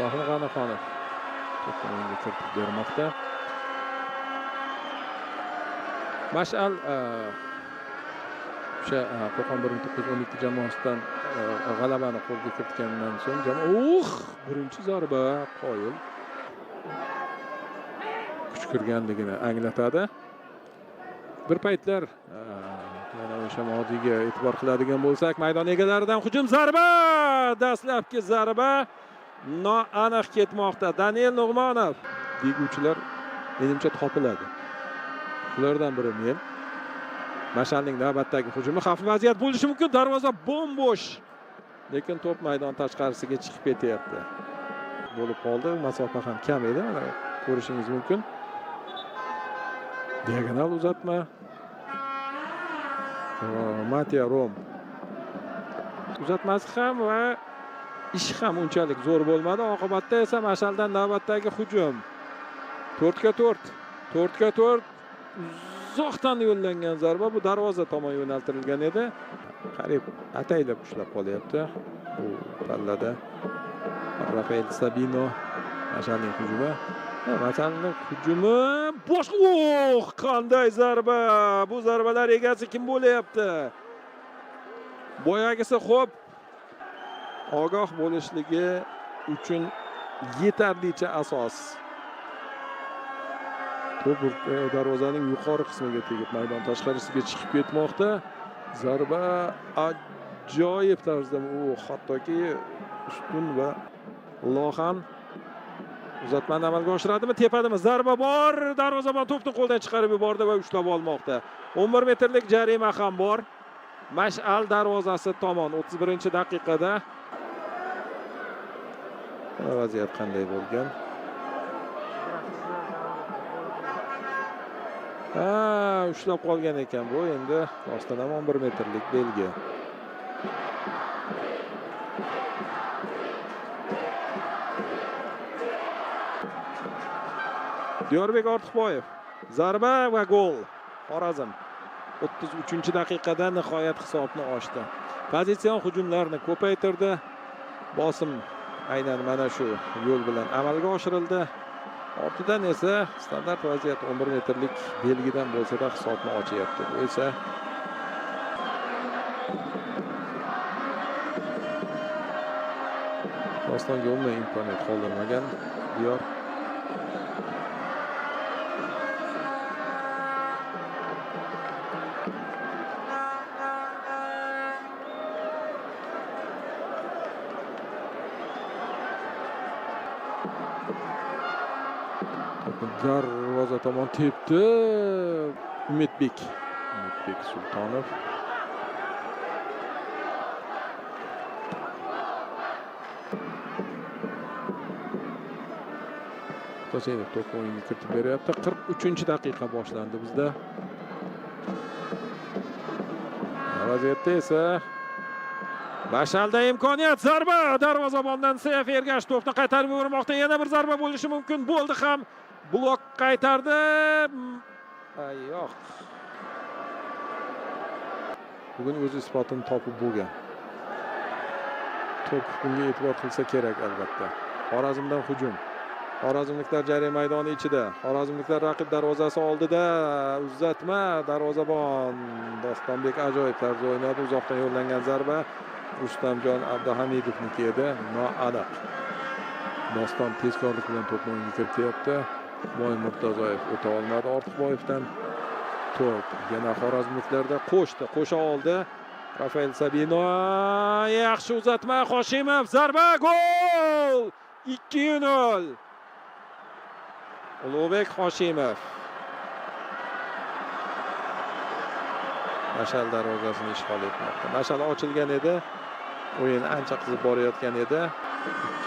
Rahim G'anixonov to'pni o'yinga kiritib bermoqda. Mash'al o'sha Qo'qon 1912 jamoasidan g'alabani qo'lga kiritgandan so'ng birinchi zarba qoyil kuch kirganligini anglatadi. Bir paytlar yana o'sha modiga e'tibor qiladigan bo'lsak, maydon egalaridan hujum zarba, dastlabki zarba noaniq ketmoqda. Daniel Nug'monov deguvchilar menimcha topiladi. Shulardan biri men. Mash'alning navbatdagi hujumi xavfli vaziyat bo'lishi mumkin. Darvoza bo'm-bo'sh. Lekin to'p maydon tashqarisiga chiqib ketyapti. Bo'lib qoldi. Masofa ham kam edi. Mana ko'rishingiz mumkin. Diagonal uzatma. Matiya Rom. Uzatmasi ham va ish ham unchalik zo'r bo'lmadi. Oqibatda esa Mash'aldan navbatdagi hujum. 4-4. 4-4. Uzoqdan yo'llangan zarba bu darvoza tomon yo'naltirilgan edi. Qarib ataylab ushlab qolyapti. Bu pallada Rafael Sabino Mash'alning hujumi. Mash'alning hujumi qanday zarba! Bu zarbalar egasi kim bo'layapti? Boyagisi xo'p. Ogoh bo'lishligi uchun yetarlicha asos. To'p darvozaning yuqori qismiga tegib maydon tashqarisiga chiqib ketmoqda. Zarba ajoyib tarzda hattoki ustun va Lohan uzatmani amalga oshiradimi, tepadimi? Zarba bor. Darvozabon to'pni qo'ldan chiqarib yubordi va ushlab olmoqda. 11 metrlik jarima ham bor. Mash'al darvozasi tomon 31-daqiqada. Vaziyat qanday bo'lgan? Ushlab qolgan ekan bu. Endi rostdan ham 11 metrlik belgi. Diyorbek Ortiqboyev. Zarba va gol. Xorazm 33-daqiqada nihoyat hisobni ochdi. Pozitsion hujumlarni ko'paytirdi. Bosim aynan mana shu yo'l bilan amalga oshirildi. Ortidan esa standart vaziyat 11 metrlik belgidan bo'lsa-da hisobni ochyapti. Bu esa Dostonga umuman imkoniyat qoldirmagan Diyor. Darvoza tomon tepdi. Umidbek Sultonov. To'saydi to'pni o'yinga kiritib beryapti. 43-daqiqa boshlandi bizda. Vaziyatda esa Mash'alda imkoniyat, zarba darvozabondan Seyf Ergash to'pni qaytarib yubormoqda. Yana bir zarba bo'lishi mumkin. Bo'ldi ham. Blok qaytardi. Yo'q. Bugun o'z isbotini topib bo'lgan. To'p bunga e'tibor qilsa kerak albatta. Xorazmdan hujum. Xorazmliklar jarima maydoni ichida. Xorazmliklar raqib darvozasi oldida uzatma. Darvozabon Dostonbek ajoyib tarzda o'ynadi. Uzoqdan yo'llangan zarba Rustamjon Abduhamidovniki edi. Noaniq. Doston tezkorlik bilan to'pni o'yinga kirityapti. Mo'yin Murtazoyev o'ta olmadi. Ortiqboyevdan to'p yana xorazmliklarda qo'sha oldi. Rafael Sabino, yaxshi uzatma. Hoshimov zarba, gol! 2-0. Ulug'bek Hoshimov Mash'al darvozasini ishg'ol etmoqda. Mash'al ochilgan edi. O'yin ancha qizib borayotgan edi.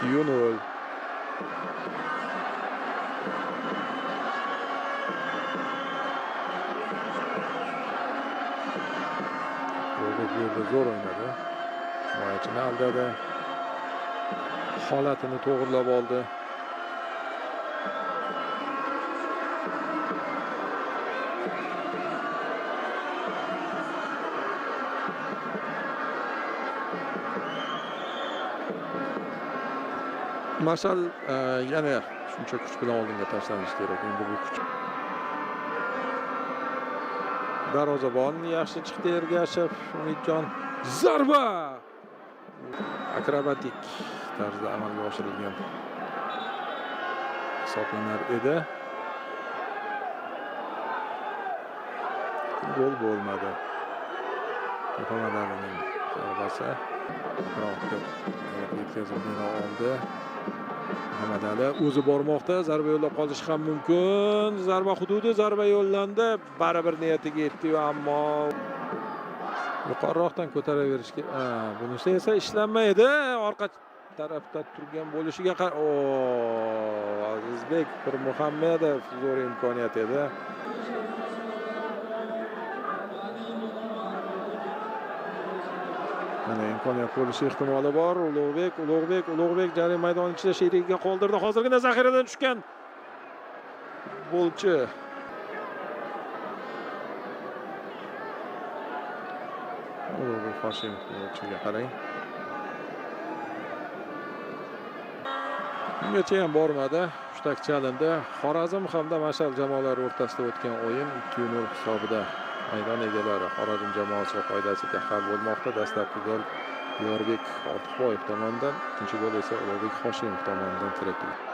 2-0. Zo'r o'ynadi. Himoyachini aldadi. Holatini to'g'rilab oldi. Mashal yana shuncha kuch bilan oldinga tashlanishi kerak. Endi bu kuch. Darvozabon yaxshi chiqdi Ergashev, Umidjon. Zarba! Akrobatik tarzda amalga oshirilgan hisoblanar edi. Gol bo'lmadi. Muhammad Alining zarbasi atrofga yetkazilgan oldi. Muhammad Ali o'zi bormoqda, zarba yo'llab qolishi ham mumkin. Zarba hududi, zarba yo'llandi. Baribir niyatiga yetdi-yu, ammo yuqoriroqdan ko'taraverishga, bunisi esa ishlanmaydi. Orqa tarafda turgan bo'lishiga Azizbek Pirmuhammedov zo'r imkoniyat edi. Mana imkoniyat bo'lishi ehtimoli bor. Ulug'bek jarima maydoni ichida sherigiga qoldirdi. Hozirgina zaxiradan tushgan futbolchi. Ulug'bek Hoshimov futbolchiga qarang. Ungacha ham bormadi. Hushtak chalindi. Xorazm hamda Mashal jamoalari o'rtasida o'tgan o'yin 2-0 hisobida maydon egalari Xorazm jamoasi qoidasiga hal bo'lmoqda. Dastlabki gol Yorbek Ortiqboyev tomonidan, ikkinchi gol esa Ulug'bek Hoshimov tomonidan kiritildi.